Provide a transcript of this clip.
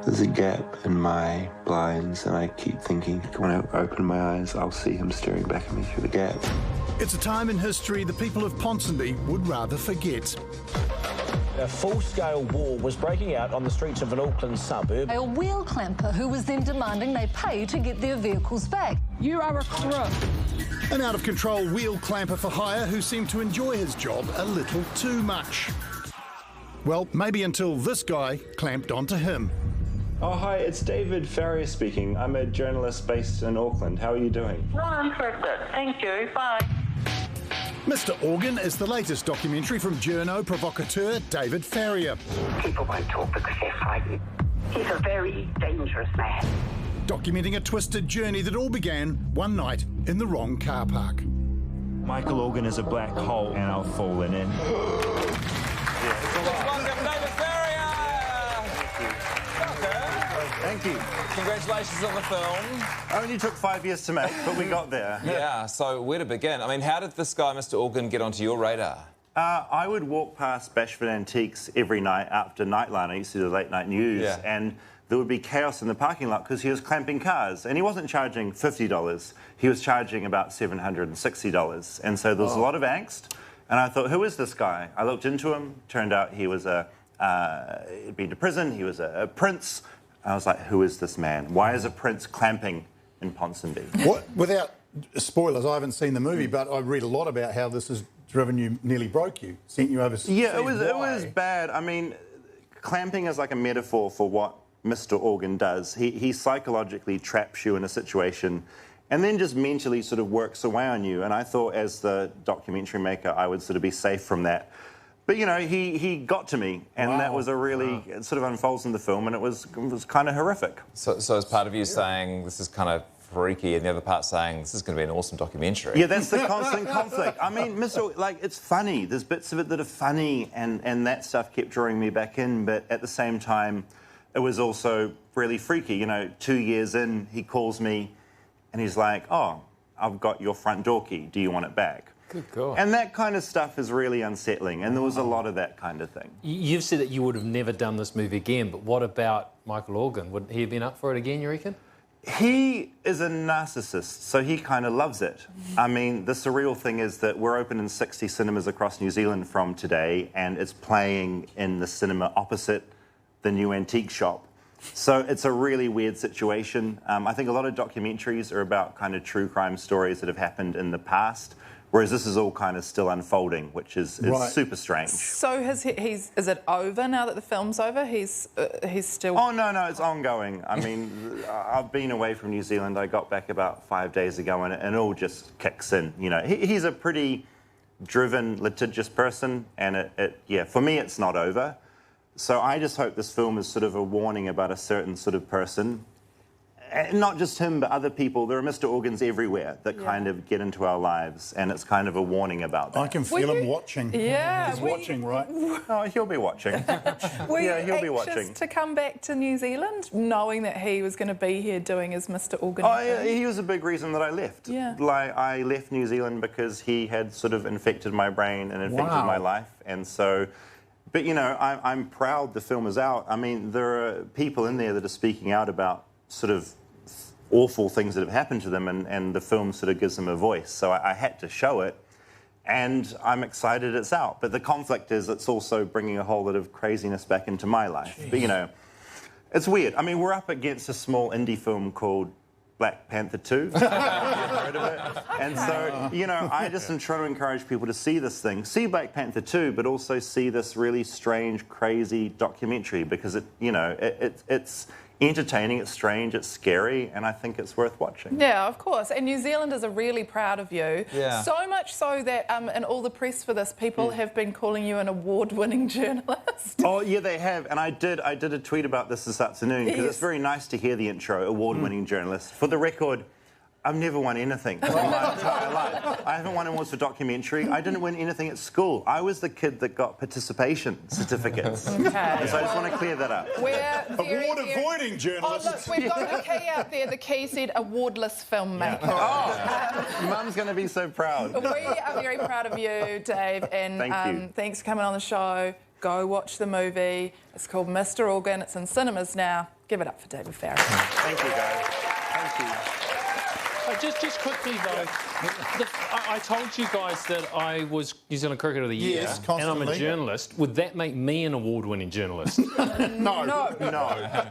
There's a gap in my blinds, and I keep thinking when I open my eyes, I'll see him staring back at me through the gap. It's a time in history the people of Ponsonby would rather forget. A full-scale war was breaking out on the streets of an Auckland suburb. A wheel clamper who was then demanding they pay to get their vehicles back. You are a crook. An out-of-control wheel clamper for hire who seemed to enjoy his job a little too much. Well, maybe until this guy clamped onto him. Oh, hi, it's David Farrier speaking. I'm a journalist based in Auckland. How are you doing? Not interested. Thank you. Bye. Mr. Organ is the latest documentary from journo provocateur David Farrier. People won't talk because they're frightened. He's a very dangerous man. Documenting a twisted journey that all began one night in the wrong car park. Michael Organ is a black hole and I've fallen in. Welcome, David Farrier! Thank you. Congratulations on the film. Only took 5 years to make, but we got there. Yeah, so where to begin? I mean, how did this guy, Mr. Organ, get onto your radar? I would walk past Bashford Antiques every night after Nightline. I used to do the late night news, and there would be chaos in the parking lot because he was clamping cars, and he wasn't charging $50. He was charging about $760, and so there was a lot of angst. And I thought, who is this guy? I looked into him. Turned out he was he'd been to prison. He was a prince. I was like, who is this man? Why is a prince clamping in Ponsonby? What? Without spoilers, I haven't seen the movie, but I read a lot about how this has driven you, nearly broke you, sent you overseas. Yeah, it was bad. I mean, clamping is like a metaphor for what Mr. Organ does. He psychologically traps you in a situation and then just mentally sort of works away on you. And I thought as the documentary maker, I would sort of be safe from that. But, you know, he got to me, and that was a really, it sort of unfolds in the film, and it was kind of horrific. So as part of you saying this is kind of freaky, and the other part saying this is going to be an awesome documentary. Yeah, that's the constant conflict. I mean, it's funny. There's bits of it that are funny, and that stuff kept drawing me back in, but at the same time, it was also really freaky. You know, 2 years in, he calls me, and he's like, oh, I've got your front door key. Do you want it back? Good God. And that kind of stuff is really unsettling, and there was a lot of that kind of thing. You've said that you would have never done this movie again, but what about Michael Organ? Would he have been up for it again, you reckon? He is a narcissist, so he kind of loves it. I mean, the surreal thing is that we're open in 60 cinemas across New Zealand from today, and it's playing in the cinema opposite the new antique shop. So it's a really weird situation. I think a lot of documentaries are about kind of true crime stories that have happened in the past, whereas this is all kind of still unfolding, which is super strange. So is it over now that the film's over? He's still... Oh, no, it's ongoing. I mean, I've been away from New Zealand. I got back about 5 days ago, and it all just kicks in. You know, he's a pretty driven, litigious person, and for me, it's not over. So I just hope this film is sort of a warning about a certain sort of person. And not just him, but other people. There are Mr. Organs everywhere that kind of get into our lives, and it's kind of a warning about that. I can feel him watching. Yeah. He's watching, right? Oh, he'll be watching. Were you he'll be anxious watching. to come back to New Zealand, knowing that he was going to be here doing his Mr. Organ? Oh, yeah, he was a big reason that I left. Yeah. Like, I left New Zealand because he had sort of infected my brain and infected my life, and so... But, you know, I'm proud the film is out. I mean, there are people in there that are speaking out about sort of awful things that have happened to them, and the film sort of gives them a voice. So I had to show it, and I'm excited it's out. But the conflict is it's also bringing a whole lot of craziness back into my life. Jeez. But, you know, it's weird. I mean, we're up against a small indie film called Black Panther 2. You've heard of it? And so, you know, I just am trying to encourage people to see this thing, see Black Panther 2, but also see this really strange, crazy documentary, because it's entertaining, it's strange, it's scary, and I think it's worth watching. Yeah, of course. And New Zealanders are really proud of you. Yeah. So much so that in all the press for this, people have been calling you an award-winning journalist. Oh, yeah, they have. And I did a tweet about this afternoon, because it's very nice to hear the intro, award-winning journalist. For the record, I've never won anything in my entire life. I haven't won awards for documentary. I didn't win anything at school. I was the kid that got participation certificates. Okay. And so I just want to clear that up. Award-avoiding journalist. Oh, look, we've got the key out there. The key said awardless filmmaker. Oh, Mum's going to be so proud. We are very proud of you, Dave, and Thank you. Thanks for coming on the show. go watch the movie. It's called Mr. Organ. It's in cinemas now. Give it up for David Farrier. Thank you, guys. Thank you. Just quickly though, I told you guys that I was New Zealand Cricketer of the Year, Yes, and I'm a constantly. journalist. Would that make me an award-winning journalist? No. No. No.